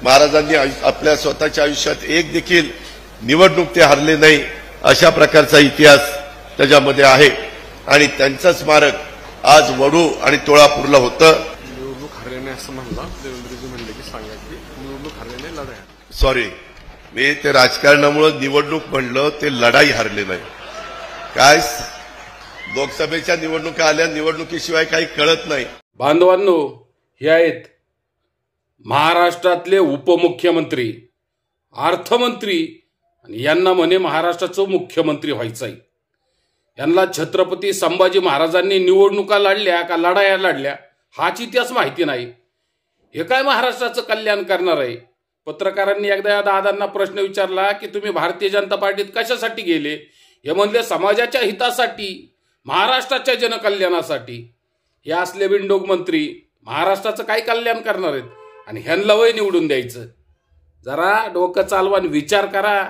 महाराजांनी आपल्या स्वतःच्या आयुष्यात एक देखील निवडणूक ते हरले नाही, अशा प्रकारचा इतिहास त्याच्यामध्ये आहे. आणि त्यांचं स्मारक आज वडू आणि तुळापूरला होतं. निवडणूक हरल्याने असं म्हणला देवेंद्रजी म्हणले की सांगा की निवडणूक हरल्याने लढाई. सॉरी, मी ते राजकारणामुळे निवडणूक म्हणलं, ते लढाई हरले नाही. काय लोकसभेच्या निवडणुका आल्या, निवडणुकीशिवाय काही कळत नाही. बांधवांनो, हे आहेत महाराष्ट्रातले उपमुख्यमंत्री, अर्थमंत्री, आणि यांना म्हणे महाराष्ट्राचं मुख्यमंत्री व्हायचंय. यांना छत्रपती संभाजी महाराजांनी निवडणुका लढल्या का लढाया लढल्या हाच इतिहास माहिती नाही. हे काय महाराष्ट्राचं कल्याण करणार आहे? पत्रकारांनी एकदा या दादांना प्रश्न विचारला की तुम्ही भारतीय जनता पार्टीत कशासाठी गेले? हे म्हणले समाजाच्या हितासाठी, महाराष्ट्राच्या जनकल्याणासाठी. हे असले बिनडोक मंत्री महाराष्ट्राचं काय कल्याण करणार आहेत? आणि ह्यांना वय निवडून द्यायचं? जरा डोकं चालवा, विचार करा.